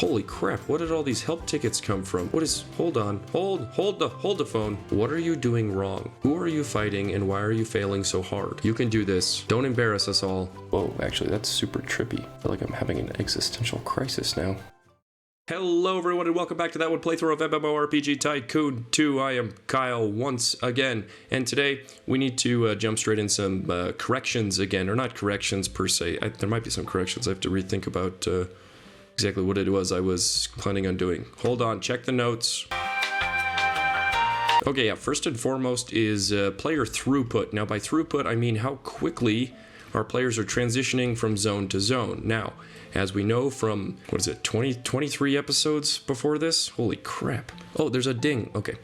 Holy crap, what did all these help tickets come from? What is, hold on, hold the phone. What are you doing wrong? Who are you fighting and why are you failing so hard? You can do this. Don't embarrass us all. Whoa, actually that's super trippy. I feel like I'm having an existential crisis now. Hello everyone and welcome back to that one playthrough of MMORPG Tycoon 2. I am Kyle once again, and today we need to jump straight in some corrections again, or not corrections per se. There might be some corrections. I have to rethink about exactly what it was I was planning on doing. Hold on, check the notes. Okay, yeah, first and foremost is player throughput. Now by throughput I mean how quickly our players are transitioning from zone to zone. Now, as we know from, what is it, 23 episodes before this? Holy crap. Oh, there's a ding. Okay.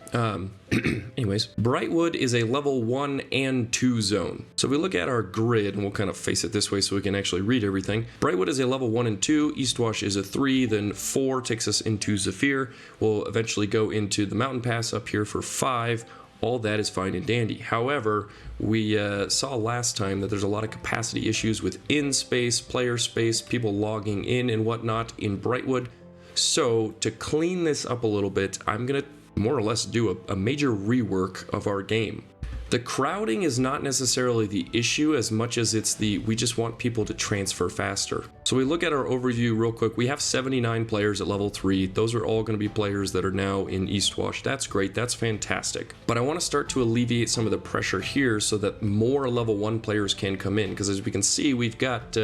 Anyways, Brightwood is a level 1 and 2 zone. So if we look at our grid, and we'll kind of face it this way so we can actually read everything. Brightwood is a level 1 and 2, Eastwash is a 3, then 4 takes us into Zephyr. We'll eventually go into the Mountain Pass up here for 5. All that is fine and dandy. However, we saw last time that there's a lot of capacity issues with in-space, player space, people logging in and whatnot in Brightwood. So to clean this up a little bit, I'm gonna more or less do a major rework of our game. The crowding is not necessarily the issue as much as it's we just want people to transfer faster. So we look at our overview real quick. We have 79 players at level 3. Those are all going to be players that are now in Eastwash. That's great. That's fantastic. But I want to start to alleviate some of the pressure here so that more level 1 players can come in. Because as we can see, we've got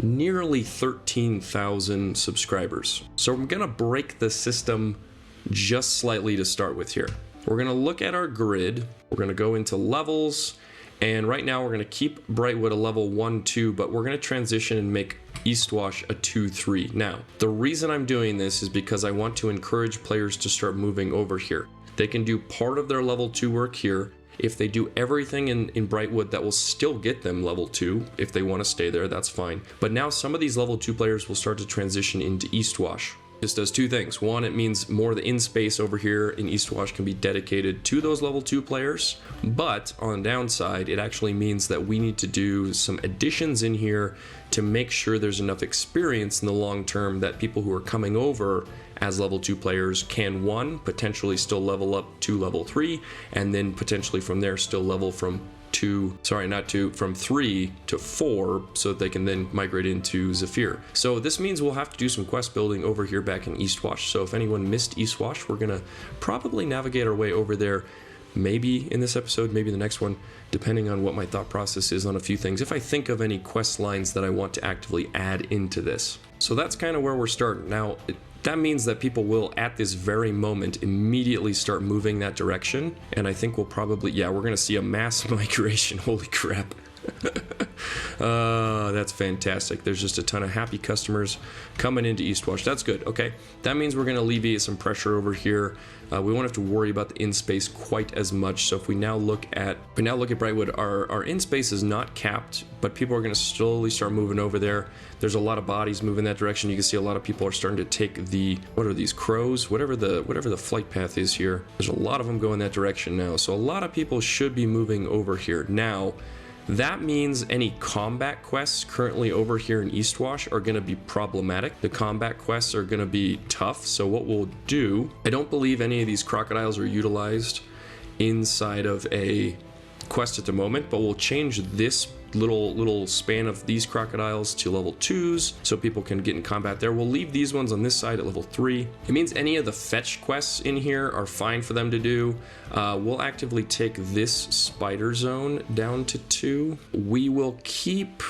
nearly 13,000 subscribers. So I'm going to break the system just slightly to start with here. We're going to look at our grid, we're going to go into levels, and right now we're going to keep Brightwood a level 1-2, but we're going to transition and make Eastwash a 2-3. Now, the reason I'm doing this is because I want to encourage players to start moving over here. They can do part of their level 2 work here. If they do everything in Brightwood, that will still get them level 2. If they want to stay there, that's fine. But now some of these level 2 players will start to transition into Eastwash. This does two things. One, it means more of the in-space over here in Eastwash can be dedicated to those level 2 players, but on the downside, it actually means that we need to do some additions in here to make sure there's enough experience in the long term that people who are coming over as level 2 players can, one, potentially still level up to level 3, and then potentially from there still level from 3 to 4 so that they can then migrate into Zephyr. So this means we'll have to do some quest building over here back in Eastwash. So if anyone missed Eastwash, we're gonna probably navigate our way over there, maybe in this episode, maybe the next one, depending on what my thought process is on a few things, if I think of any quest lines that I want to actively add into this. So that's kind of where we're starting. Now, that means that people will, at this very moment, immediately start moving that direction. And I think we'll probably, yeah, we're going to see a mass migration. Holy crap. That's fantastic. There's just a ton of happy customers coming into Eastwash. That's good. Okay, that means we're going to alleviate some pressure over here. We won't have to worry about the in-space quite as much. So if we now look at Brightwood, our in-space is not capped, but people are going to slowly start moving over there. There's a lot of bodies moving that direction. You can see a lot of people are starting to take the, what are these, crows? Whatever the flight path is here. There's a lot of them going that direction now. So a lot of people should be moving over here. Now, that means any combat quests currently over here in Eastwash are going to be problematic. The combat quests are going to be tough. So what we'll do, I don't believe any of these crocodiles are utilized inside of a quest at the moment, but we'll change this little span of these crocodiles to level 2s so people can get in combat there. We'll leave these ones on this side at level 3. It means any of the fetch quests in here are fine for them to do. We'll actively take this spider zone down to 2. We will keep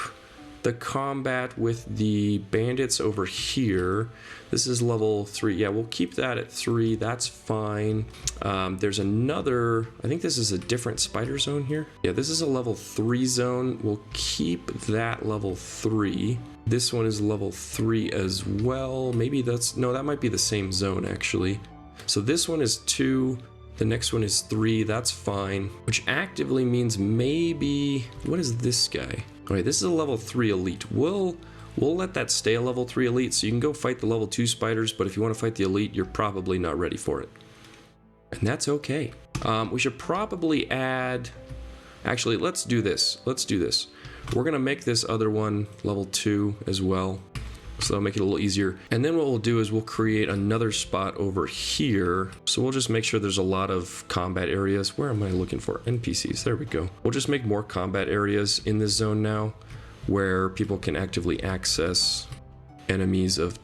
the combat with the bandits over here. This is level 3. Yeah, we'll keep that at 3. That's fine. There's another, I think this is a different spider zone here. Yeah, this is a level 3 zone. We'll keep that level 3. This one is level 3 as well. Maybe that's, no, that might be the same zone actually. So this one is 2. The next one is 3. That's fine. Which actively means maybe, what is this guy? All right, this is a level 3 elite. We'll let that stay a level 3 elite, so you can go fight the level 2 spiders, but if you want to fight the elite, you're probably not ready for it. And that's okay. We should probably add, actually, let's do this. We're gonna make this other one level 2 as well. So that'll make it a little easier. And then what we'll do is we'll create another spot over here. So we'll just make sure there's a lot of combat areas. Where am I looking for? NPCs. There we go. We'll just make more combat areas in this zone now where people can actively access enemies of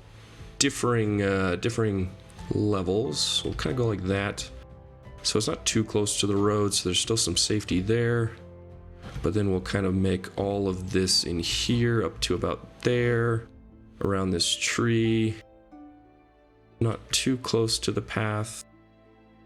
differing levels. We'll kind of go like that. So it's not too close to the road, so there's still some safety there. But then we'll kind of make all of this in here up to about there. Around this tree, not too close to the path,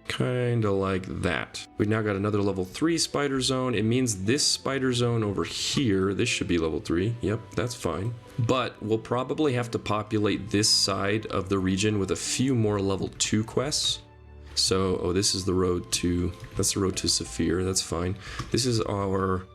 kind of like that. We've now got another level 3 spider zone. It means this spider zone over here, this should be level 3. Yep, that's fine. But we'll probably have to populate this side of the region with a few more level 2 quests. So, oh, this is the road to, that's the road to Saphir, that's fine. This is our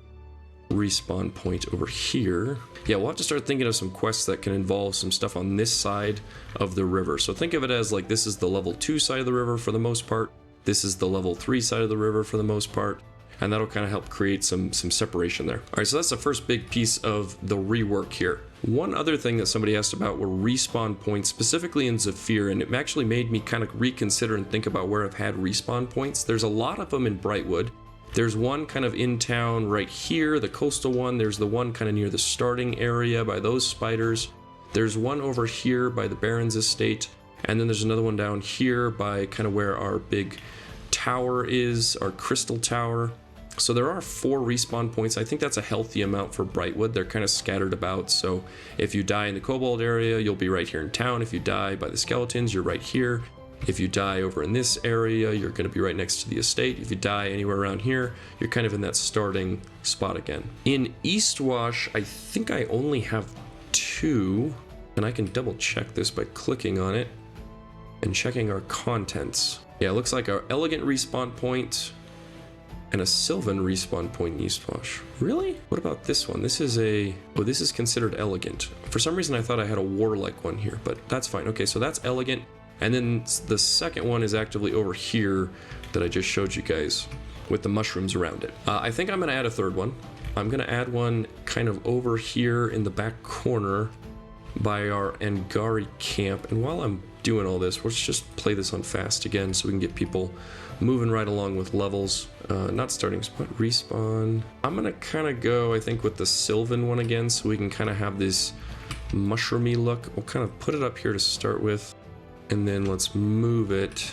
respawn point over here. Yeah, we'll have to start thinking of some quests that can involve some stuff on this side of the river. So think of it as like this is the level 2 side of the river for the most part. This is the level 3 side of the river for the most part. And that'll kind of help create some separation there. All right, so that's the first big piece of the rework here. One other thing that somebody asked about were respawn points, specifically in Zephyr, and it actually made me kind of reconsider and think about where I've had respawn points. There's a lot of them in Brightwood. There's one kind of in town right here, the coastal one. There's the one kind of near the starting area by those spiders. There's one over here by the Baron's estate. And then there's another one down here by kind of where our big tower is, our crystal tower. So there are 4 respawn points. I think that's a healthy amount for Brightwood. They're kind of scattered about. So if you die in the Kobold area, you'll be right here in town. If you die by the skeletons, you're right here. If you die over in this area, you're going to be right next to the estate. If you die anywhere around here, you're kind of in that starting spot again. In Eastwash, I think I only have 2, and I can double check this by clicking on it and checking our contents. Yeah, it looks like our Elegant respawn point and a Sylvan respawn point in Eastwash. Really? What about this one? This is a... oh, this is considered Elegant. For some reason, I thought I had a Warlike one here, but that's fine. Okay, so that's Elegant. And then the second one is actively over here that I just showed you guys with the mushrooms around it. I think I'm going to add a third one. I'm going to add one kind of over here in the back corner by our Angari camp. And while I'm doing all this, let's just play this on fast again so we can get people moving right along with levels. Not starting spot, respawn. I'm going to kind of go, I think, with the Sylvan one again so we can kind of have this mushroomy look. We'll kind of put it up here to start with. And then let's move it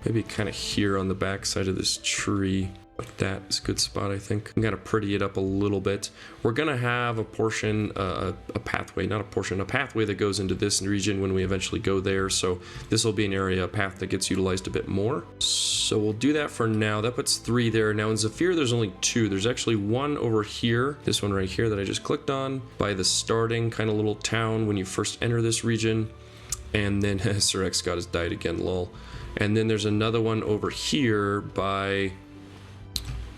maybe kind of here on the back side of this tree. Like that is a good spot, I think. I'm gonna pretty it up a little bit. We're gonna have a portion, a pathway, not a portion, a pathway that goes into this region when we eventually go there. So this will be an area, a path that gets utilized a bit more. So we'll do that for now. That puts 3 there. Now in Zephyr, there's only 2. There's actually one over here, this one right here that I just clicked on, by the starting kind of little town when you first enter this region. And then Sir X God has died again, lol. And then there's another one over here by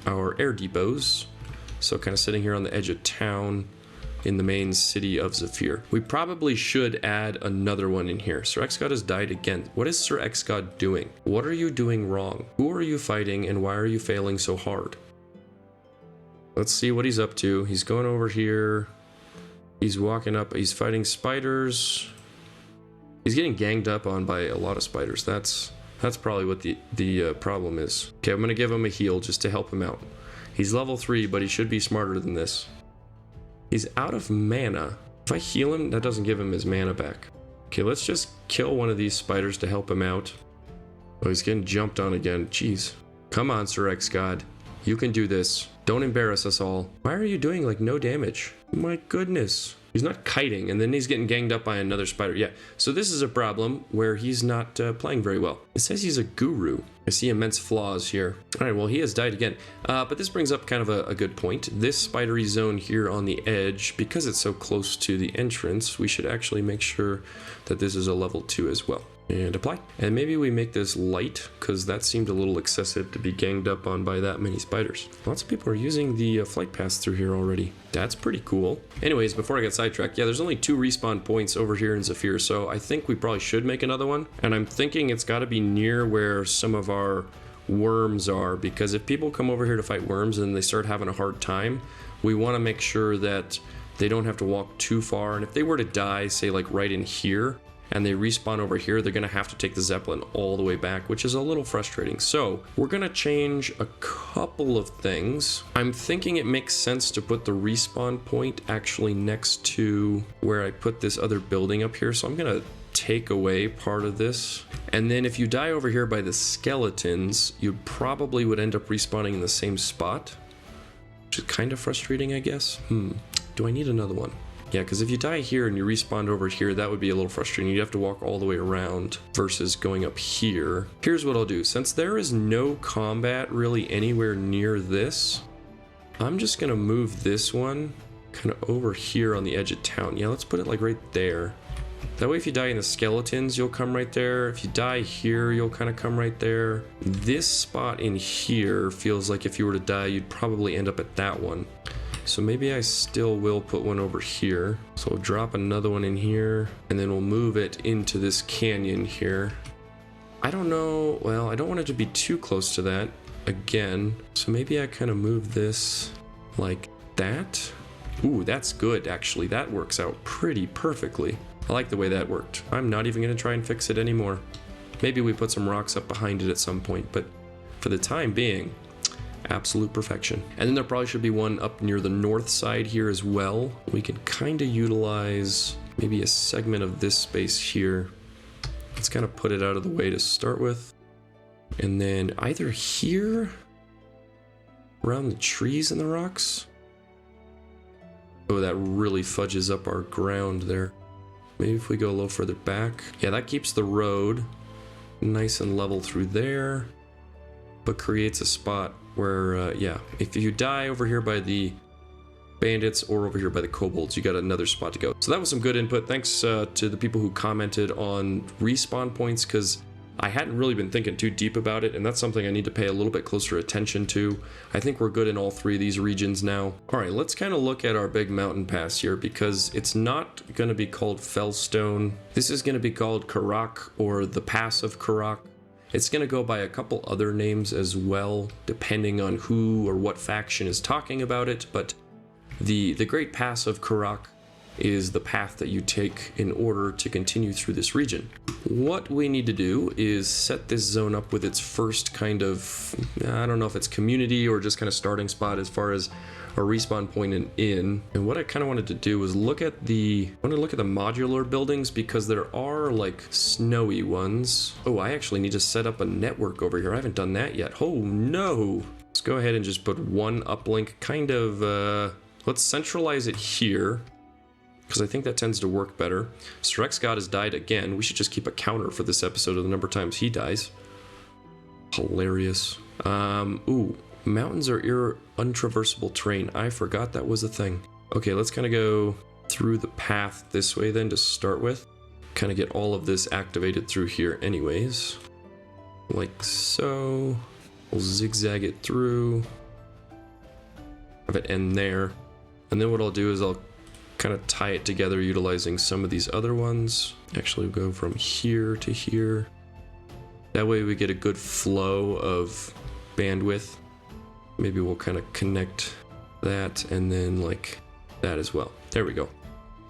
our air depots. So kind of sitting here on the edge of town in the main city of Zephyr. We probably should add another one in here. Sir X God has died again. What is Sir X God doing? What are you doing wrong? Who are you fighting and why are you failing so hard? Let's see what he's up to. He's going over here. He's walking up. He's fighting spiders. He's getting ganged up on by a lot of spiders. That's probably what the problem is. Okay, I'm gonna give him a heal just to help him out. He's level 3, but he should be smarter than this. He's out of mana. If I heal him, that doesn't give him his mana back. Okay, let's just kill one of these spiders to help him out. Oh, he's getting jumped on again. Jeez. Come on, Sir X God. You can do this. Don't embarrass us all. Why are you doing like no damage? My goodness. He's not kiting, and then he's getting ganged up by another spider. Yeah, so this is a problem where he's not playing very well. It says he's a guru. I see immense flaws here. All right, well, he has died again. But this brings up kind of a good point. This spidery zone here on the edge, because it's so close to the entrance, we should actually make sure that this is a level 2 as well. And apply. And maybe we make this light, because that seemed a little excessive to be ganged up on by that many spiders. Lots of people are using the flight paths through here already. That's pretty cool. Anyways, before I get sidetracked, yeah, there's only 2 respawn points over here in Zephyr, so I think we probably should make another one. And I'm thinking it's got to be near where some of our worms are, because if people come over here to fight worms and they start having a hard time, we want to make sure that they don't have to walk too far. And if they were to die, say like right in here, and they respawn over here, they're gonna have to take the Zeppelin all the way back, which is a little frustrating. So we're gonna change a couple of things. I'm thinking it makes sense to put the respawn point actually next to where I put this other building up here. So I'm gonna take away part of this. And then if you die over here by the skeletons, you probably would end up respawning in the same spot, which is kind of frustrating, I guess. Do I need another one? Yeah, because if you die here and you respawn over here, that would be a little frustrating. You'd have to walk all the way around versus going up here. Here's what I'll do. Since there is no combat really anywhere near this, I'm just going to move this one kind of over here on the edge of town. Yeah, let's put it like right there. That way if you die in the skeletons, you'll come right there. If you die here, you'll kind of come right there. This spot in here feels like if you were to die, you'd probably end up at that one. So maybe I still will put one over here. So we'll drop another one in here, and then we'll move it into this canyon here. I don't know, well, I don't want it to be too close to that again. So maybe I kind of move this like that. Ooh, that's good, actually. That works out pretty perfectly. I like the way that worked. I'm not even gonna try and fix it anymore. Maybe we put some rocks up behind it at some point, but for the time being, absolute perfection. And then there probably should be one up near the north side here as well. We can kind of utilize maybe a segment of this space here. Let's kind of put it out of the way to start with. And then either here, around the trees and the rocks. Oh, that really fudges up our ground there. Maybe if we go a little further back. Yeah, that keeps the road nice and level through there, but creates a spot where, yeah, if you die over here by the bandits or over here by the kobolds, you got another spot to go. So that was some good input. Thanks to the people who commented on respawn points, because I hadn't really been thinking too deep about it, and that's something I need to pay a little bit closer attention to. I think we're good in all three of these regions now. All right, let's kind of look at our big mountain pass here, because it's not going to be called Fellstone. This is going to be called Karak, or the Pass of Karak. It's going to go by a couple other names as well, depending on who or what faction is talking about it, but the Great Pass of Karak is the path that you take in order to continue through this region. What we need to do is set this zone up with its first kind of, I don't know if it's community or just kind of starting spot as far as a respawn point and in. And what I kind of wanted to do was look at the modular buildings, because there are like snowy ones. Oh, I actually need to set up a network over here. I haven't done that yet. Oh no. Let's go ahead and just put one uplink, kind of, let's centralize it here, because I think that tends to work better. Strex God has died again. We should just keep a counter for this episode of the number of times he dies. Hilarious. Ooh, mountains are untraversable terrain. I forgot that was a thing. Okay, let's kind of go through the path this way then to start with. Kind of get all of this activated through here anyways. Like so. We'll zigzag it through. Have it end there. And then what I'll do is I'll kind of tie it together utilizing some of these other ones. Actually, we'll go from here to here. That way we get a good flow of bandwidth. Maybe we'll kind of connect that and then like that as well. There we go.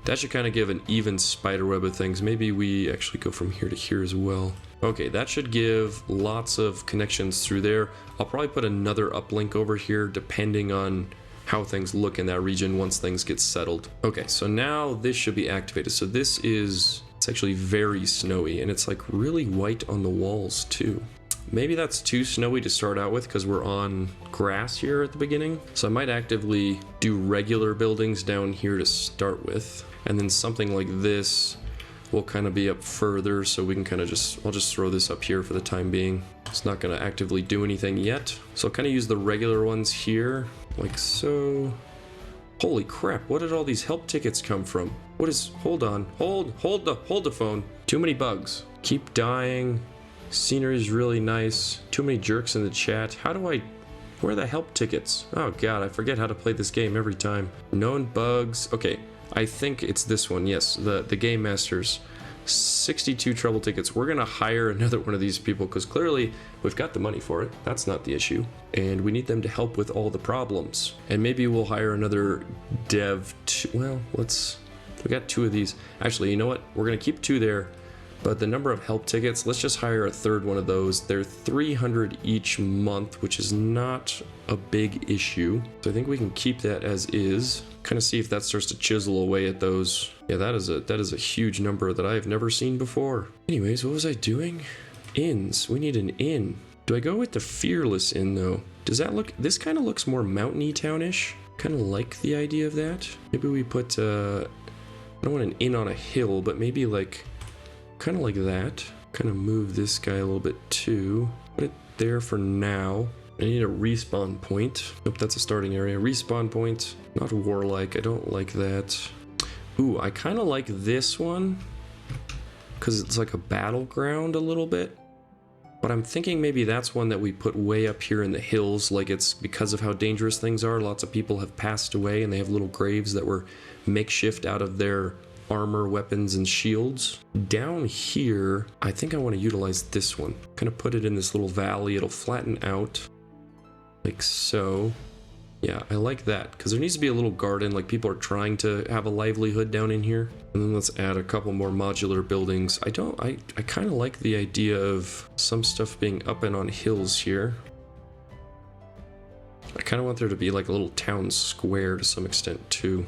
That should kind of give an even spider web of things. Maybe we actually go from here to here as well. Okay, that should give lots of connections through there. I'll probably put another uplink over here depending on how things look in that region once things get settled. Okay, so now this should be activated. So this is, it's actually very snowy, and it's like really white on the walls too. Maybe that's too snowy to start out with because we're on grass here at the beginning. So I might actively do regular buildings down here to start with, and then something like this will kind of be up further, so we can kind of I'll just throw this up here for the time being. It's not going to actively do anything yet. So I'll kind of use the regular ones here, like so. Holy crap, what did all these help tickets come from? What is, hold on, hold the phone. Too many bugs. Keep dying. Scenery is really nice. Too many jerks in the chat. Where are the help tickets? Oh god, I forget how to play this game every time. Known bugs. Okay, I think it's this one, yes. The Game Masters. 62 trouble tickets. We're gonna hire another one of these people because clearly we've got the money for it. That's not the issue. And we need them to help with all the problems. And maybe we'll hire another dev. Well, we got 2 of these. Actually, you know what? We're gonna keep 2 there. But the number of help tickets, let's just hire a 3rd one of those. They're 300 each month, which is not a big issue. So I think we can keep that as is. Kind of see if that starts to chisel away at those. Yeah, that is a huge number that I've never seen before. Anyways, what was I doing? Inns. We need an inn. Do I go with the Fearless Inn though? Does that look? This kind of looks more mountainy townish. Kind of like the idea of that. Maybe we put. I don't want an inn on a hill, but maybe like. Kind of like that. Kind of move this guy a little bit too. Put it there for now. I need a respawn point. Nope, that's a starting area. Respawn point. Not warlike. I don't like that. Ooh, I kind of like this one. Because it's like a battleground a little bit. But I'm thinking maybe that's one that we put way up here in the hills. Like it's because of how dangerous things are. Lots of people have passed away and they have little graves that were makeshift out of their armor, weapons, and shields. Down here, I think I want to utilize this one. Kind of put it in this little valley. It'll flatten out like so. Yeah, I like that because there needs to be a little garden, like people are trying to have a livelihood down in here. And then let's add a couple more modular buildings. I kind of like the idea of some stuff being up and on hills here. I kind of want there to be like a little town square to some extent too.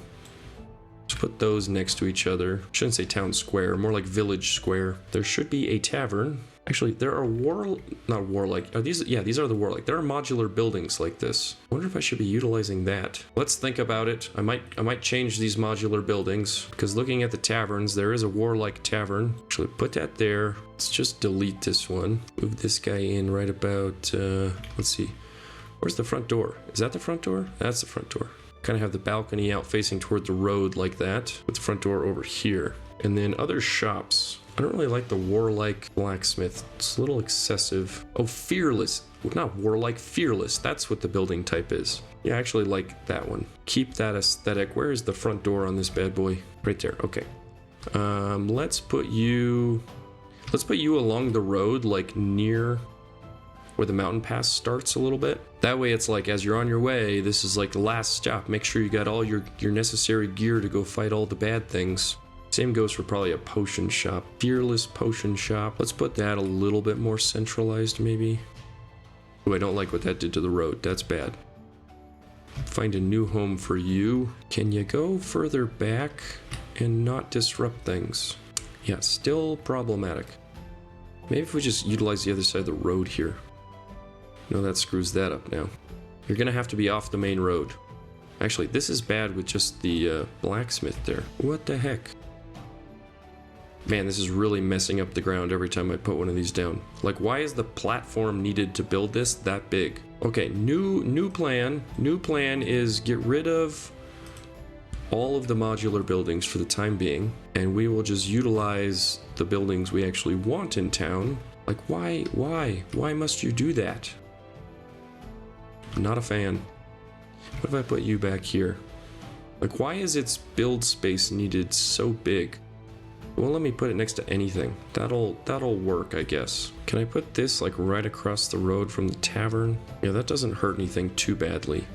Just put those next to each other. Shouldn't say town square, more like village square. There should be a tavern. Actually, there are not warlike. Are these? Yeah, these are the warlike. There are modular buildings like this. I wonder if I should be utilizing that. Let's think about it. I might change these modular buildings because looking at the taverns, there is a warlike tavern. Actually, put that there. Let's just delete this one. Move this guy in right about. Let's see. Where's the front door? Is that the front door? That's the front door. Kind of have the balcony out facing toward the road like that, with the front door over here. And then other shops. I don't really like the warlike blacksmith. It's a little excessive. Oh, fearless. Well, not warlike, fearless. That's what the building type is. Yeah, I actually like that one. Keep that aesthetic. Where is the front door on this bad boy? Right there. Okay. Let's put you along the road, like near where the mountain pass starts a little bit. That way it's like as you're on your way, this is like the last stop. Make sure you got all your necessary gear to go fight all the bad things. Same goes for probably a potion shop. Fearless potion shop. Let's put that a little bit more centralized maybe. Oh, I don't like what that did to the road. That's bad. Find a new home for you. Can you go further back and not disrupt things? Yeah, still problematic. Maybe if we just utilize the other side of the road here. No, that screws that up now. You're gonna have to be off the main road. Actually, this is bad with just the blacksmith there. What the heck? Man, this is really messing up the ground every time I put one of these down. Like, why is the platform needed to build this that big? Okay, new plan. New plan is get rid of all of the modular buildings for the time being, and we will just utilize the buildings we actually want in town. Like, why must you do that? Not a fan. What if I put you back here? Like, why is its build space needed so big? Well, let me put it next to anything. That'll work, I guess. Can I put this like right across the road from the tavern? Yeah, that doesn't hurt anything too badly.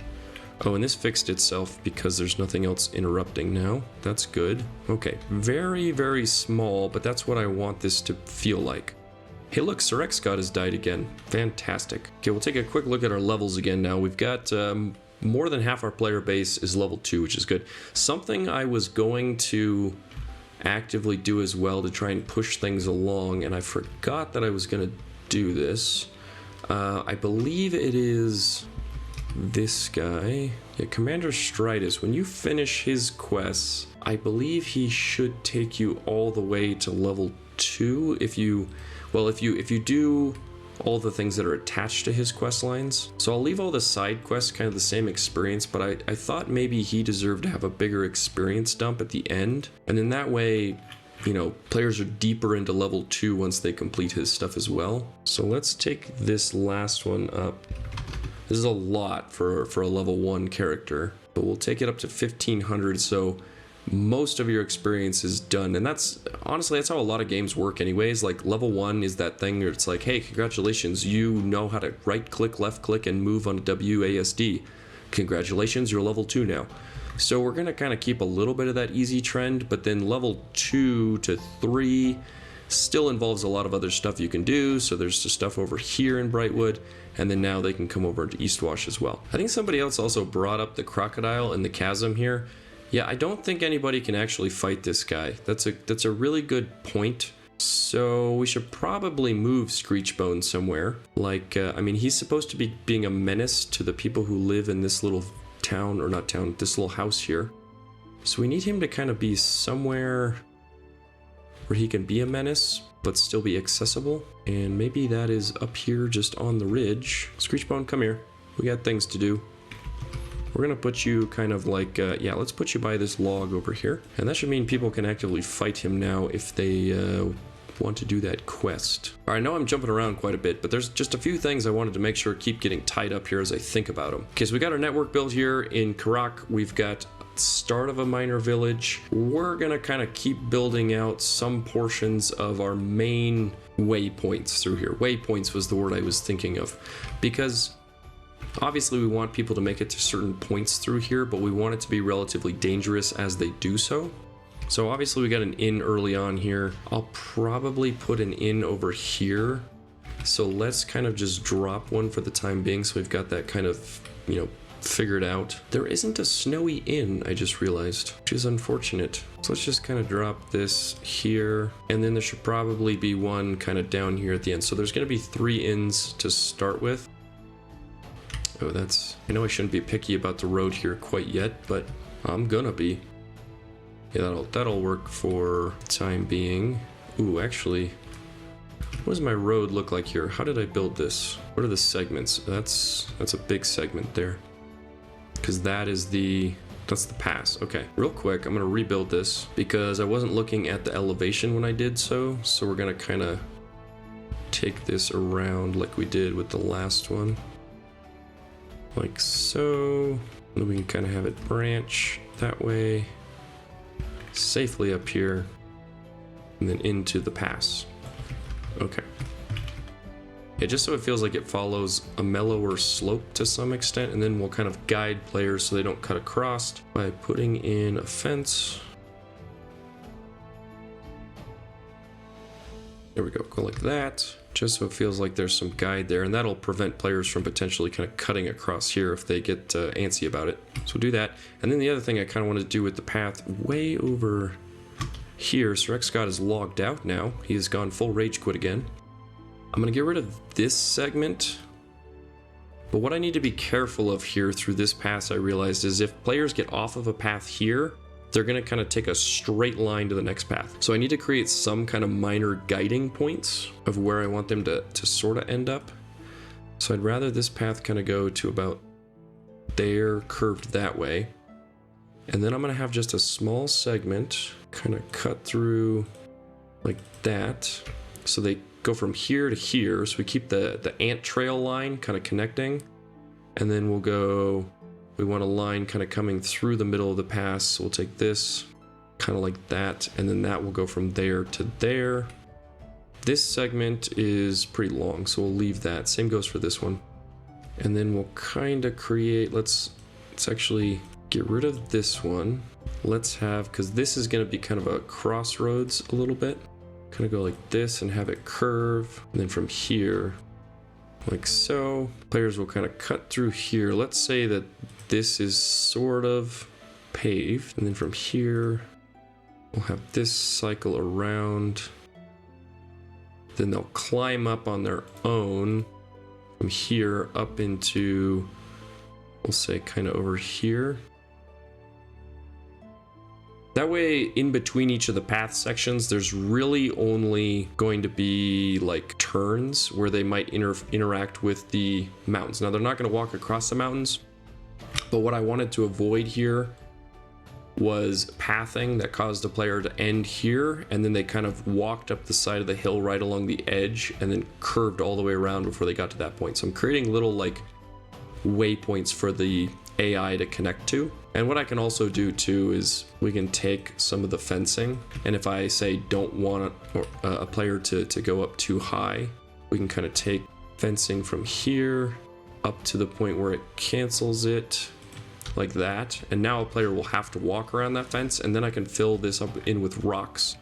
Oh, and this fixed itself because there's nothing else interrupting now. That's good. Okay, very, very small, but that's what I want this to feel like. Hey look, Sir X God has died again. Fantastic. Okay, we'll take a quick look at our levels again now. We've got more than half our player base is level 2, which is good. Something I was going to actively do as well to try and push things along, and I forgot that I was going to do this. I believe it is this guy. Yeah, Commander Stridus. When you finish his quests, I believe he should take you all the way to level 2 if you do all the things that are attached to his quest lines. So I'll leave all the side quests kind of the same experience, but I thought maybe he deserved to have a bigger experience dump at the end. And then that way, you know, players are deeper into level 2 once they complete his stuff as well. So let's take this last one up. This is a lot for a level 1 character, but we'll take it up to 1500. So most of your experience is done. And that's honestly, that's how a lot of games work anyways. Like level 1 is that thing where it's like, hey, congratulations, you know how to right click, left click, and move on a WASD. Congratulations, you're level 2 now. So we're gonna kind of keep a little bit of that easy trend, but then level 2 to 3 still involves a lot of other stuff you can do. So there's the stuff over here in Brightwood, and then now they can come over to Eastwash as well. I think somebody else also brought up the crocodile in the chasm here. Yeah, I don't think anybody can actually fight this guy. That's a really good point. So we should probably move Screechbone somewhere. Like, I mean, he's supposed to be being a menace to the people who live in this little town, or not town, this little house here. So we need him to kind of be somewhere where he can be a menace, but still be accessible. And maybe that is up here just on the ridge. Screechbone, come here. We got things to do. We're gonna put you kind of like, yeah, let's put you by this log over here. And that should mean people can actively fight him now if they want to do that quest. All right, I know I'm jumping around quite a bit, but there's just a few things I wanted to make sure keep getting tied up here as I think about them. Okay, so we got our network built here in Karak. We've got start of a minor village. We're gonna kind of keep building out some portions of our main waypoints through here. Waypoints was the word I was thinking of, because obviously we want people to make it to certain points through here, but we want it to be relatively dangerous as they do so. So obviously we got an inn early on here. I'll probably put an inn over here. So let's kind of just drop one for the time being, so we've got that kind of, you know, figured out. There isn't a snowy inn, I just realized, which is unfortunate. So let's just kind of drop this here, and then there should probably be one kind of down here at the end. So there's going to be 3 inns to start with. Oh, that's, I know I shouldn't be picky about the road here quite yet, but I'm gonna be. Yeah, that'll work for the time being. Ooh, actually, what does my road look like here? How did I build this? What are the segments? That's a big segment there, because that's the pass. Okay, real quick, I'm gonna rebuild this because I wasn't looking at the elevation when I did so. So we're gonna kind of take this around like we did with the last one, like so. And we can kind of have it branch that way, safely up here, and then into the pass. Okay. Yeah, just so it feels like it follows a mellower slope to some extent, and then we'll kind of guide players so they don't cut across by putting in a fence. There we go, go like that, just so it feels like there's some guide there, and that'll prevent players from potentially kind of cutting across here if they get antsy about it. So we'll do that. And then the other thing I kind of want to do with the path way over here, Sir X God is logged out now. He has gone full rage quit again. I'm going to get rid of this segment. But what I need to be careful of here through this pass, I realized, is if players get off of a path here, they're going to kind of take a straight line to the next path. So I need to create some kind of minor guiding points of where I want them to sort of end up. So I'd rather this path kind of go to about there, curved that way. And then I'm going to have just a small segment kind of cut through like that. So they go from here to here. So we keep the ant trail line kind of connecting. And then we'll go, we want a line kind of coming through the middle of the pass. So we'll take this kind of like that. And then that will go from there to there. This segment is pretty long, so we'll leave that. Same goes for this one. And then we'll kind of create, let's actually get rid of this one. Let's have, because this is going to be kind of a crossroads a little bit. Kind of go like this and have it curve. And then from here, like so. Players will kind of cut through here. Let's say that this is sort of paved. And then from here, we'll have this cycle around. Then they'll climb up on their own from here up into, we'll say kind of over here. That way, in between each of the path sections, there's really only going to be like turns where they might interact with the mountains. Now, they're not going to walk across the mountains, but what I wanted to avoid here was pathing that caused a player to end here, and then they kind of walked up the side of the hill right along the edge and then curved all the way around before they got to that point. So I'm creating little like waypoints for the AI to connect to. And what I can also do too is we can take some of the fencing, and if I say don't want a player to go up too high, we can kind of take fencing from here up to the point where it cancels it like that, and now a player will have to walk around that fence, and then I can fill this up in with rocks.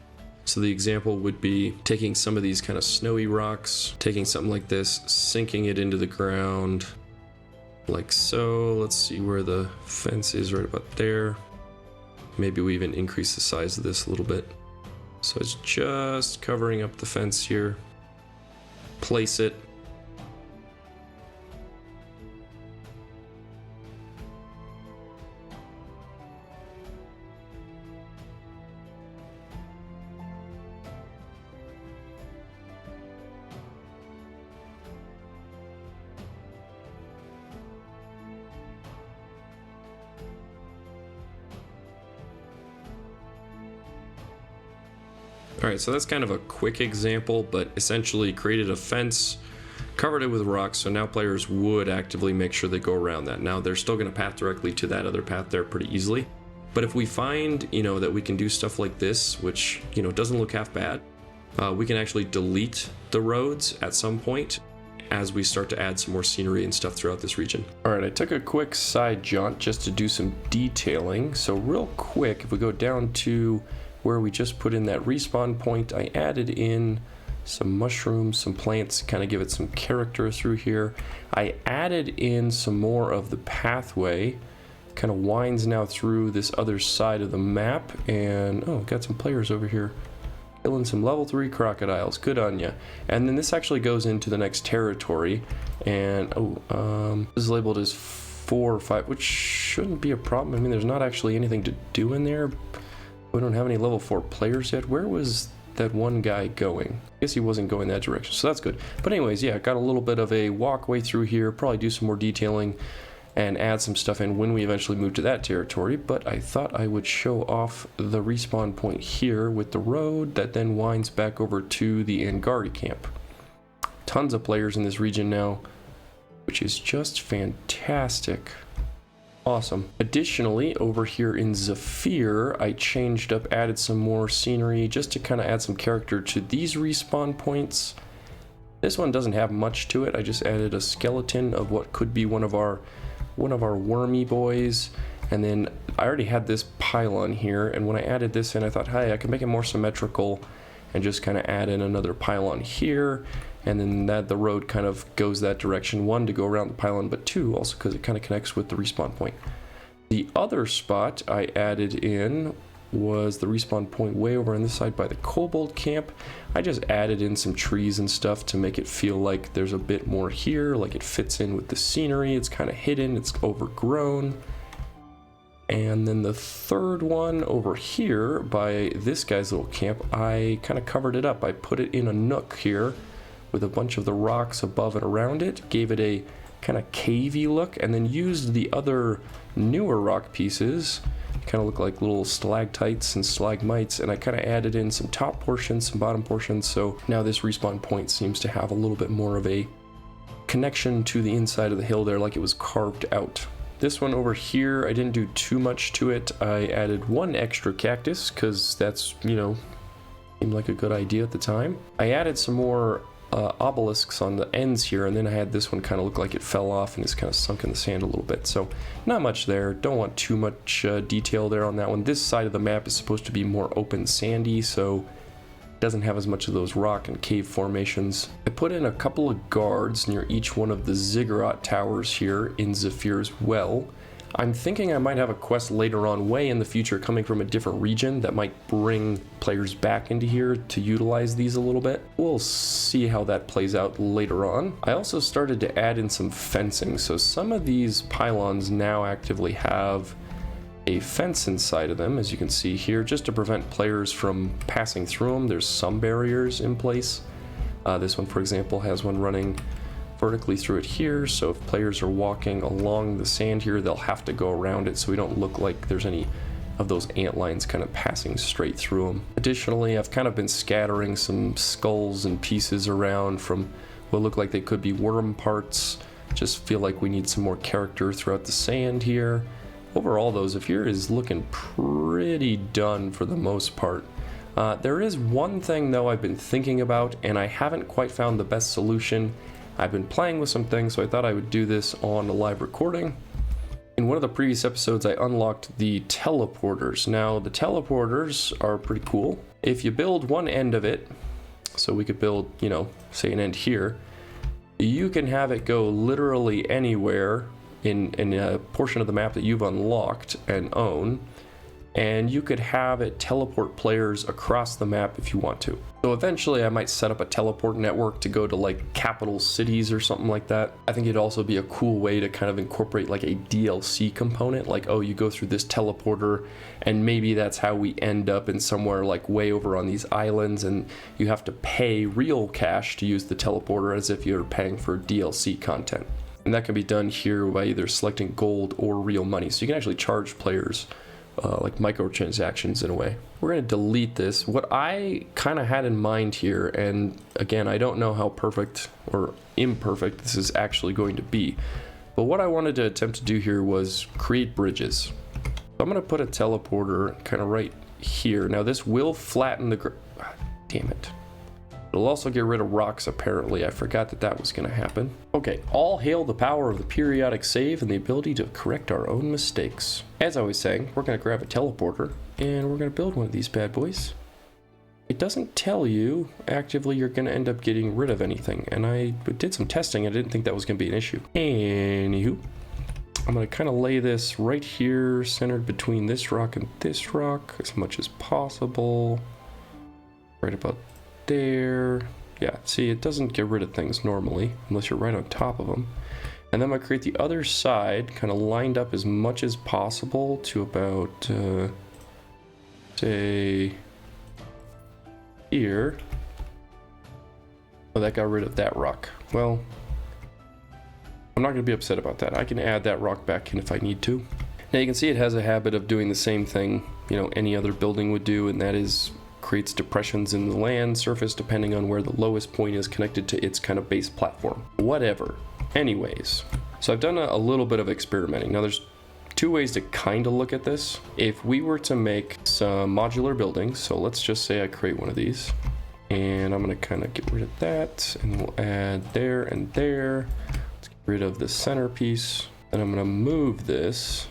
So the example would be taking some of these kind of snowy rocks, taking something like this, sinking it into the ground like so. Let's see where the fence is, right about there. Maybe we even increase the size of this a little bit. So it's just covering up the fence here. Place it. Alright, so that's kind of a quick example, but essentially created a fence, covered it with rocks, so now players would actively make sure they go around that. Now they're still going to path directly to that other path there pretty easily, but if we find, that we can do stuff like this, which, doesn't look half bad, we can actually delete the roads at some point as we start to add some more scenery and stuff throughout this region. Alright, I took a quick side jaunt just to do some detailing. So real quick, if we go down to where we just put in that respawn point, I added in some mushrooms, some plants, kind of give it some character through here. I added in some more of the pathway, kind of winds now through this other side of the map, and oh, got some players over here killing some level 3 crocodiles. Good on ya. And then this actually goes into the next territory, and this is labeled as 4 or 5, which shouldn't be a problem. I mean, there's not actually anything to do in there. We don't have any level 4 players yet. Where was that one guy going? I guess he wasn't going that direction, so that's good. But anyways, yeah, got a little bit of a walkway through here, probably do some more detailing and add some stuff in when we eventually move to that territory. But I thought I would show off the respawn point here with the road that then winds back over to the Angardi camp. Tons of players in this region now, which is just fantastic. Awesome. Additionally, over here in Zephyr, I changed up, added some more scenery just to kind of add some character to these respawn points. This one doesn't have much to it. I just added a skeleton of what could be one of our wormy boys, and then I already had this pylon here, and when I added this in, I thought, hey, I can make it more symmetrical and just kind of add in another pylon here, and then that the road kind of goes that direction. One, to go around the pylon, but two, also because it kind of connects with the respawn point. The other spot I added in was the respawn point way over on this side by the kobold camp. I just added in some trees and stuff to make it feel like there's a bit more here, like it fits in with the scenery. It's kind of hidden, it's overgrown. And then the third one over here by this guy's little camp, I kind of covered it up. I put it in a nook here with a bunch of the rocks above and around it, gave it a kind of cavey look, and then used the other newer rock pieces, kind of look like little stalactites and stalagmites, and I kind of added in some top portions, some bottom portions, so now this respawn point seems to have a little bit more of a connection to the inside of the hill there, like it was carved out. This one over here, I didn't do too much to it. I added one extra cactus, because that's, seemed like a good idea at the time. I added some more obelisks on the ends here, and then I had this one kind of look like it fell off and it's kind of sunk in the sand a little bit, so not much there. Don't want too much detail there on that one. This side of the map is supposed to be more open sandy, so it doesn't have as much of those rock and cave formations. I put in a couple of guards near each one of the ziggurat towers here in Zephyr's well. I'm thinking I might have a quest later on way in the future coming from a different region that might bring players back into here to utilize these a little bit. We'll see how that plays out later on. I also started to add in some fencing, so some of these pylons now actively have a fence inside of them, as you can see here, just to prevent players from passing through them. There's some barriers in place. This one, for example, has one running vertically through it here, so if players are walking along the sand here, they'll have to go around it so we don't look like there's any of those ant lines kind of passing straight through them. Additionally, I've kind of been scattering some skulls and pieces around from what look like they could be worm parts Just feel like we need some more character throughout the sand here. Overall though, Zephyr is looking pretty done for the most part. There is one thing though I've been thinking about, and I haven't quite found the best solution. I've been playing with some things, so I thought I would do this on a live recording. In one of the previous episodes, I unlocked the teleporters. Now, the teleporters are pretty cool. If you build one end of it, so we could build, you know, say an end here, you can have it go literally anywhere in a portion of the map that you've unlocked and own. And you could have it teleport players across the map if you want to. So eventually I might set up a teleport network to go to like capital cities or something like that. I think it'd also be a cool way to kind of incorporate like a DLC component, like, oh, you go through this teleporter and maybe that's how we end up in somewhere like way over on these islands, and you have to pay real cash to use the teleporter as if you're paying for DLC content. And that can be done here by either selecting gold or real money. So you can actually charge players like microtransactions in a way. We're going to delete this. What I kind of had in mind here, and again, I don't know how perfect or imperfect this is actually going to be, but what I wanted to attempt to do here was create bridges. So I'm going to put a teleporter kind of right here. Now this will flatten the damn it. It'll also get rid of rocks, apparently. I forgot that that was going to happen. Okay, all hail the power of the periodic save and the ability to correct our own mistakes. As I was saying, we're going to grab a teleporter and we're going to build one of these bad boys. It doesn't tell you actively you're going to end up getting rid of anything, and I did some testing. I didn't think that was going to be an issue. Anywho, I'm going to kind of lay this right here, centered between this rock and this rock as much as possible. Right about there. Yeah, see, it doesn't get rid of things normally unless you're right on top of them. And then I'm going to create the other side kind of lined up as much as possible to about say here. Oh, that got rid of that rock. Well, I'm not going to be upset about that. I can add that rock back in if I need to. Now you can see it has a habit of doing the same thing, you know, any other building would do, and that is creates depressions in the land surface depending on where the lowest point is connected to its kind of base platform. Whatever. Anyways, so I've done a little bit of experimenting. Now there's two ways to kind of look at this. If we were to make some modular buildings, so let's just say I create one of these, and I'm going to kind of get rid of that, and we'll add there and there. Let's get rid of the centerpiece, and I'm going to move this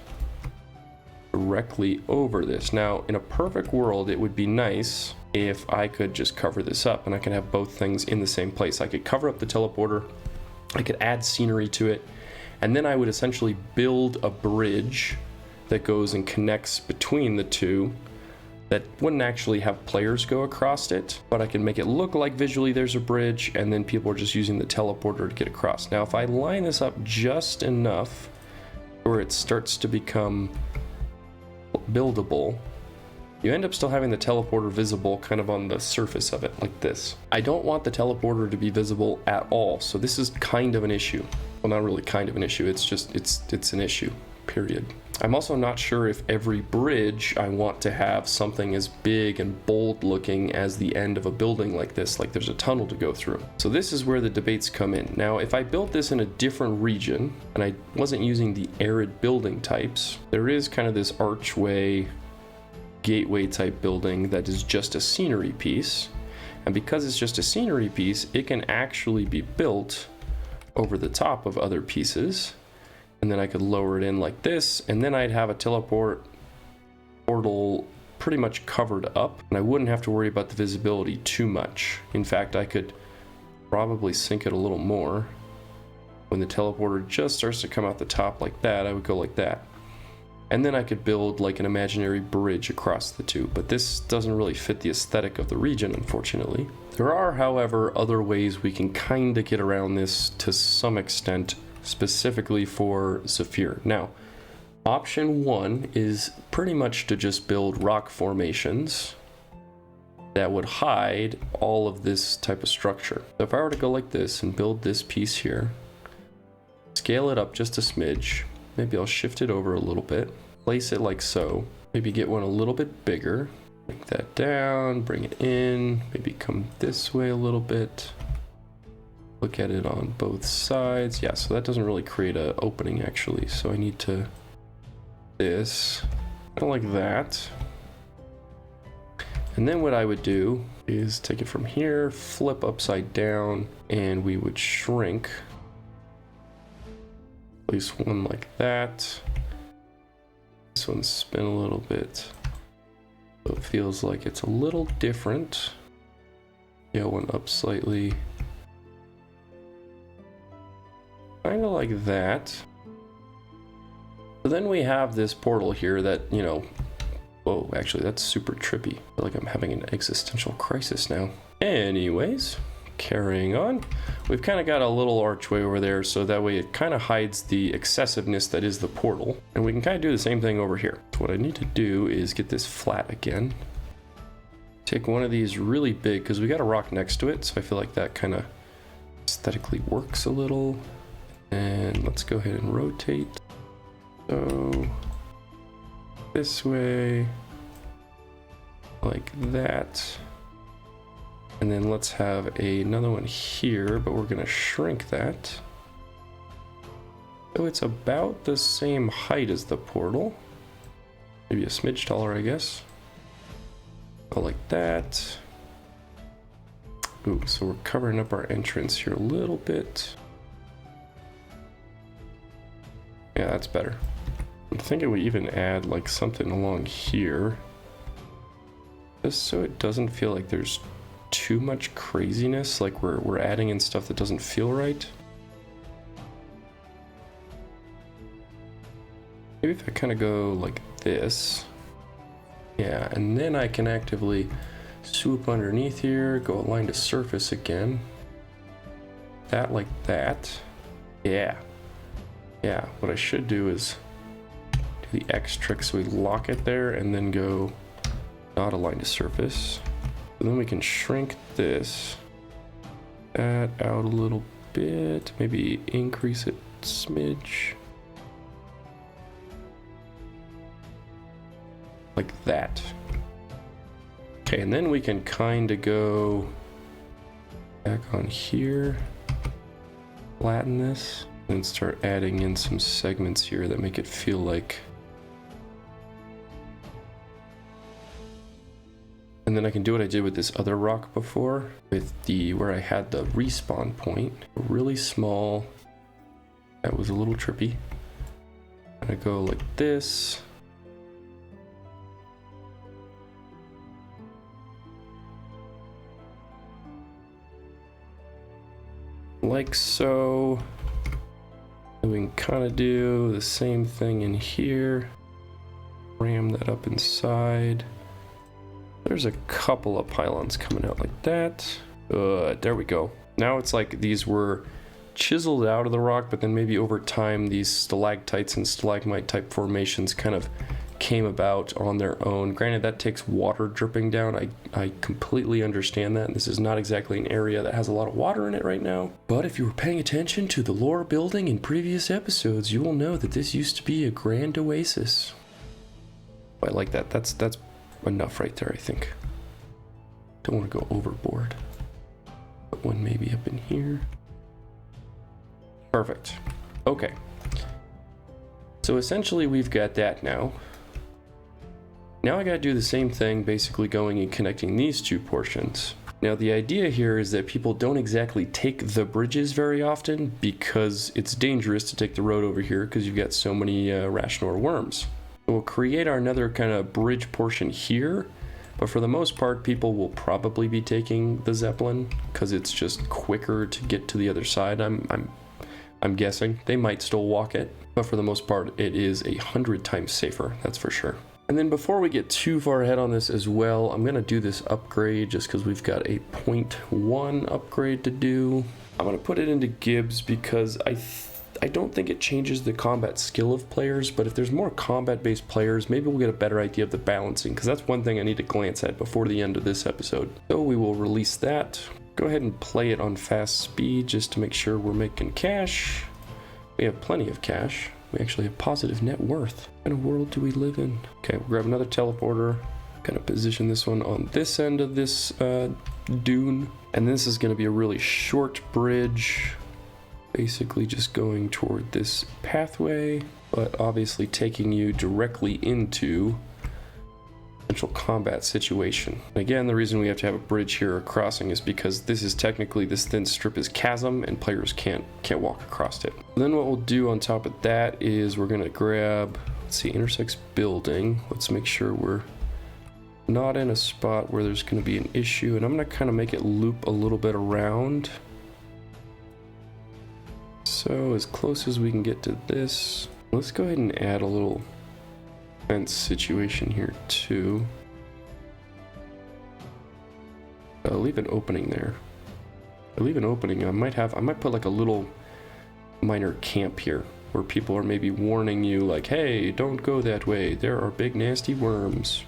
directly over this. Now, in a perfect world, it would be nice if I could just cover this up and I can have both things in the same place. I could cover up the teleporter, I could add scenery to it, and then I would essentially build a bridge that goes and connects between the two that wouldn't actually have players go across it, but I can make it look like visually there's a bridge and then people are just using the teleporter to get across. Now, if I line this up just enough where it starts to become buildable, you end up still having the teleporter visible kind of on the surface of it like this. I don't want the teleporter to be visible at all, so this is kind of an issue. Well, not really kind of an issue, it's just it's an issue, period. I'm also not sure if every bridge I want to have something as big and bold looking as the end of a building like this, like there's a tunnel to go through. So this is where the debates come in. Now, if I built this in a different region and I wasn't using the arid building types, there is kind of this archway gateway type building that is just a scenery piece. And because it's just a scenery piece, it can actually be built over the top of other pieces. And then I could lower it in like this, and then I'd have a teleport portal pretty much covered up, and I wouldn't have to worry about the visibility too much. In fact, I could probably sink it a little more. When the teleporter just starts to come out the top like that, I would go like that. And then I could build like an imaginary bridge across the two, but this doesn't really fit the aesthetic of the region, unfortunately. There are, however, other ways we can kind of get around this to some extent, specifically for Zephyr. Now, option one is pretty much to just build rock formations that would hide all of this type of structure. So if I were to go like this and build this piece here, scale it up just a smidge, maybe I'll shift it over a little bit, place it like so, maybe get one a little bit bigger, bring that down, bring it in, maybe come this way a little bit, look at it on both sides. Yeah, so that doesn't really create an opening actually. So I need to this. I don't like that. And then what I would do is take it from here, flip upside down, and we would shrink. Place one like that. This one spin a little bit. So it feels like it's a little different. Yeah, one up slightly. Kind of like that. So then we have this portal here that, you know, whoa, actually that's super trippy. I feel like I'm having an existential crisis now. Anyways, carrying on. We've kind of got a little archway over there, so that way it kind of hides the excessiveness that is the portal. And we can kind of do the same thing over here. So what I need to do is get this flat again. Take one of these really big, because we got a rock next to it, so I feel like that kind of aesthetically works a little. And let's go ahead and rotate. So this way, like that. And then let's have another one here, but we're gonna shrink that. So it's about the same height as the portal. Maybe a smidge taller, I guess. Oh, like that. Ooh, so we're covering up our entrance here a little bit. Yeah, that's better. I'm thinking we even add like something along here, just so it doesn't feel like there's too much craziness, like we're adding in stuff that doesn't feel right. Maybe if I kind of go like this. Yeah, and then I can actively swoop underneath here, go align to surface again. That like that. Yeah. Yeah, what I should do is the X trick, so we lock it there and then go not align to surface. And then we can shrink this, that out a little bit, maybe increase it a smidge. Like that. Okay, and then we can kind of go back on here, flatten this, and start adding in some segments here that make it feel like. And then I can do what I did with this other rock before, with the where I had the respawn point, really small. That was a little trippy. I go like this. Like so. And we can kind of do the same thing in here. Ram that up inside. There's a couple of pylons coming out like that. There we go. Now it's like these were chiseled out of the rock, but then maybe over time these stalactites and stalagmite type formations kind of came about on their own. Granted, that takes water dripping down. I completely understand that. This is not exactly an area that has a lot of water in it right now. But if you were paying attention to the lore building in previous episodes, you will know that this used to be a grand oasis. I like that. That's enough right there, I think. Don't want to go overboard. Put one maybe up in here. Perfect. Okay. So essentially we've got that now. Now I gotta do the same thing, basically going and connecting these two portions. Now the idea here is that people don't exactly take the bridges very often because it's dangerous to take the road over here because you've got so many Rashnor worms. So we'll create our another kind of bridge portion here, but for the most part people will probably be taking the Zeppelin because it's just quicker to get to the other side. I'm guessing. They might still walk it, but for the most part it is 100 times safer, that's for sure. And then before we get too far ahead on this as well, I'm gonna do this upgrade just because we've got a 0.1 upgrade to do. I'm gonna put it into Gibbs because I don't think it changes the combat skill of players, but if there's more combat-based players, maybe we'll get a better idea of the balancing, because that's one thing I need to glance at before the end of this episode. So we will release that. Go ahead and play it on fast speed just to make sure we're making cash. We have plenty of cash. We actually have positive net worth. What kind of world do we live in? Okay, we'll grab another teleporter. Kind of position this one on this end of this dune. And this is going to be a really short bridge, basically just going toward this pathway, but obviously taking you directly into potential combat situation. Again, the reason we have to have a bridge here or crossing is because this is technically, this thin strip is chasm and players can't walk across it. Then what we'll do on top of that is we're going to grab, let's see, intersects building. Let's make sure we're not in a spot where there's going to be an issue, and I'm going to kind of make it loop a little bit around. So as close as we can get to this. Let's go ahead and add a little fence situation here too. I'll leave an opening there. I'll leave an opening. I might put like a little minor camp here where people are maybe warning you like, hey, don't go that way. There are big nasty worms.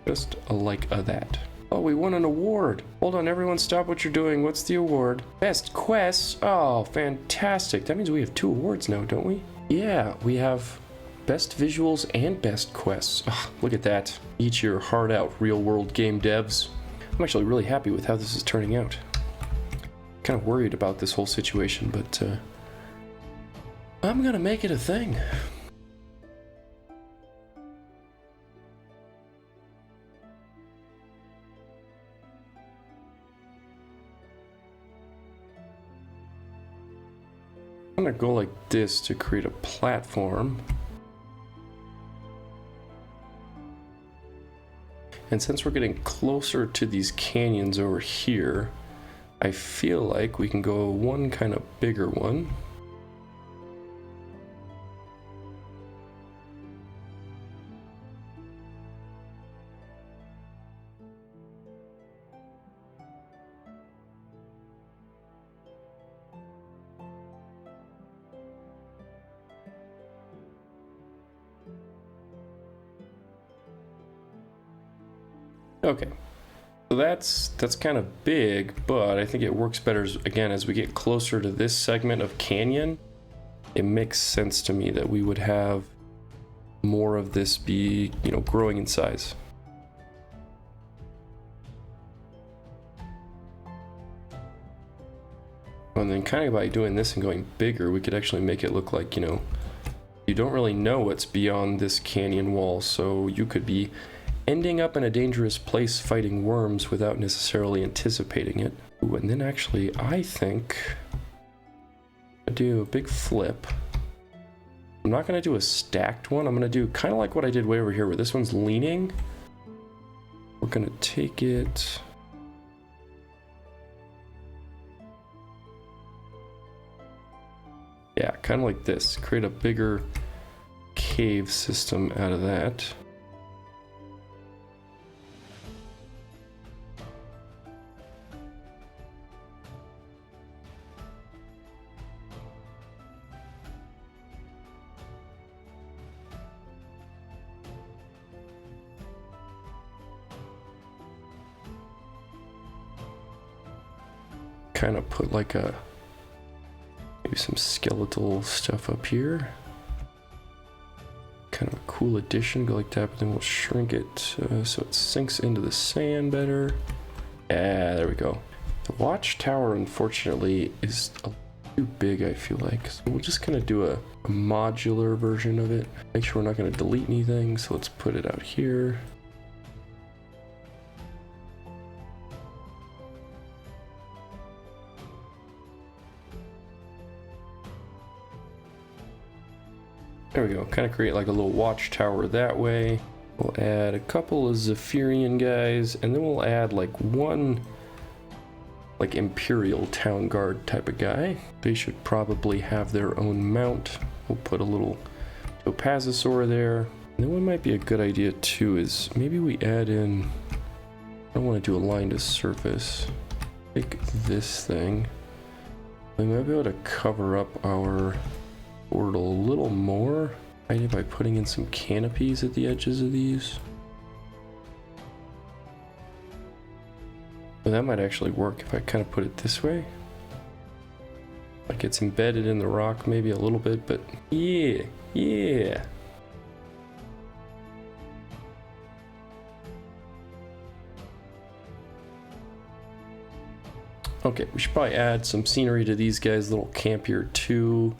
Just like that. Oh, we won an award. Hold on, everyone stop what you're doing. What's the award? Best quests. Oh, fantastic. That means we have 2 awards now, don't we? Yeah, we have best visuals and best quests. Oh, look at that. Eat your heart out, real world game devs. I'm actually really happy with how this is turning out. Kind of worried about this whole situation, but I'm gonna make it a thing. I'm gonna go like this to create a platform. And since we're getting closer to these canyons over here, I feel like we can go one kind of bigger one. Okay, so that's kind of big, but I think it works better again as we get closer to this segment of canyon. It makes sense to me that we would have more of this be, you know, growing in size. And then kind of by doing this and going bigger, we could actually make it look like, you know, you don't really know what's beyond this canyon wall, so you could be ending up in a dangerous place fighting worms without necessarily anticipating it. Ooh, and then actually, I think I'll do a big flip. I'm not gonna do a stacked one. I'm gonna do kind of like what I did way over here, where this one's leaning. We're gonna take it. Yeah, kind of like this. Create a bigger cave system out of that. Kind of put like a maybe some skeletal stuff up here. Kind of a cool addition, go like that, but then we'll shrink it so it sinks into the sand better. Yeah, there we go. The watchtower, unfortunately, is a little too big, I feel like. So we'll just kind of do a modular version of it. Make sure we're not going to delete anything, so let's put it out here. There we go, kind of create like a little watchtower that way. We'll add a couple of Zephyrian guys, and then we'll add like one like Imperial Town Guard type of guy. They should probably have their own mount. We'll put a little Topazosaur there. And then what might be a good idea too is maybe we add in, I don't want to do a line to surface. Take this thing. We might be able to cover up our portal a little more, maybe by putting in some canopies at the edges of these. Well, that might actually work if I kind of put it this way. Like it's embedded in the rock maybe a little bit, but yeah. Okay, we should probably add some scenery to these guys' little camp here too.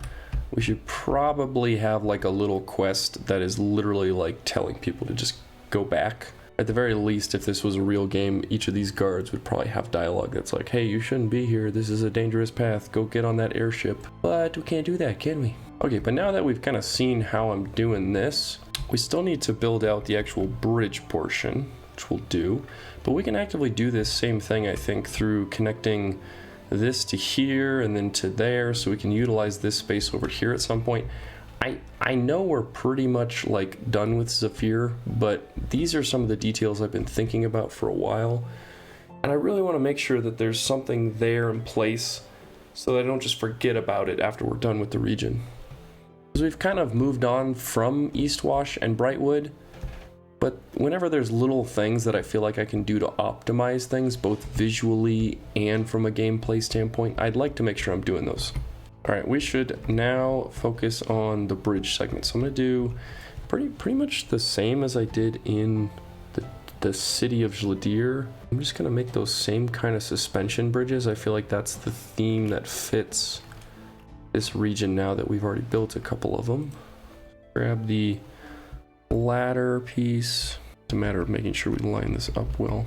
We should probably have like a little quest that is literally like telling people to just go back. At the very least, if this was a real game, each of these guards would probably have dialogue that's like, hey, you shouldn't be here. This is a dangerous path. Go get on that airship. But we can't do that, can we? Okay, but now that we've kind of seen how I'm doing this, we still need to build out the actual bridge portion, which we'll do. But we can actively do this same thing, I think, through connecting this to here and then to there, so we can utilize this space over here at some point. I know we're pretty much like done with Zephyr, but these are some of the details I've been thinking about for a while, and I really want to make sure that there's something there in place so that I don't just forget about it after we're done with the region. Because we've kind of moved on from Eastwash and Brightwood, but whenever there's little things that I feel like I can do to optimize things, both visually and from a gameplay standpoint, I'd like to make sure I'm doing those. All right, we should now focus on the bridge segment. So I'm gonna do pretty much the same as I did in the city of Jladir. I'm just gonna make those same kind of suspension bridges. I feel like that's the theme that fits this region now that we've already built a couple of them. Grab the ladder piece. It's a matter of making sure we line this up well.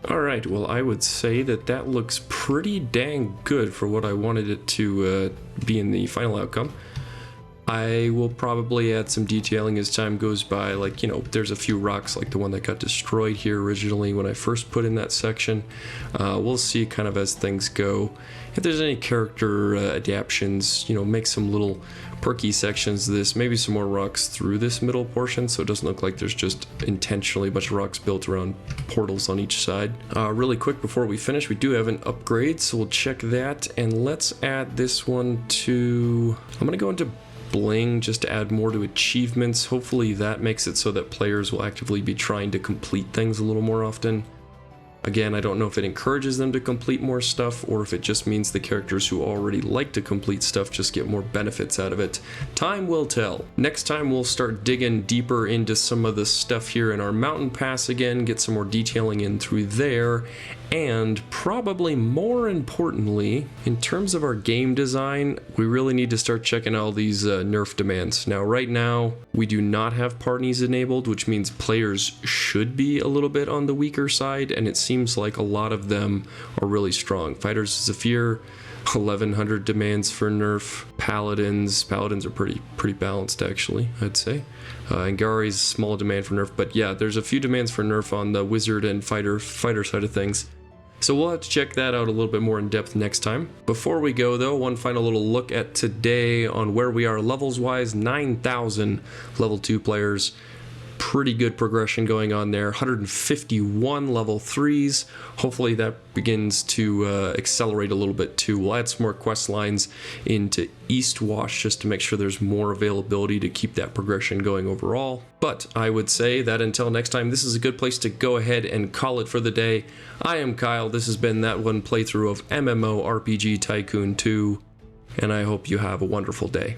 Alright, well I would say that that looks pretty dang good for what I wanted it to be in the final outcome. I will probably add some detailing as time goes by, like, you know, there's a few rocks like the one that got destroyed here originally when I first put in that section. We'll see kind of as things go. If there's any character adaptions, you know, make some little perky sections of this, maybe some more rocks through this middle portion so it doesn't look like there's just intentionally a bunch of rocks built around portals on each side. Really quick before we finish, we do have an upgrade, so we'll check that, and let's add this one to... I'm gonna go into Bling just to add more to achievements. Hopefully that makes it so that players will actively be trying to complete things a little more often. Again, I don't know if it encourages them to complete more stuff or if it just means the characters who already like to complete stuff just get more benefits out of it. Time will tell. Next time we'll start digging deeper into some of the stuff here in our mountain pass again, get some more detailing in through there, and probably more importantly, in terms of our game design, we really need to start checking all these nerf demands. Now, right now, we do not have parties enabled, which means players should be a little bit on the weaker side, and it seems like a lot of them are really strong. Fighters Zephyr, 1100 demands for nerf. Paladins are pretty balanced actually, I'd say. Angari's small demand for nerf, but yeah, there's a few demands for nerf on the wizard and fighter side of things. So we'll have to check that out a little bit more in depth next time. Before we go though, one final little look at today on where we are levels wise. 9,000 level 2 players. Pretty good progression going on there. 151 level 3s. Hopefully that begins to accelerate a little bit too. We'll add some more quest lines into Eastwash just to make sure there's more availability to keep that progression going overall. But I would say that until next time, this is a good place to go ahead and call it for the day. I am Kyle. This has been that one playthrough of MMORPG Tycoon 2, and I hope you have a wonderful day.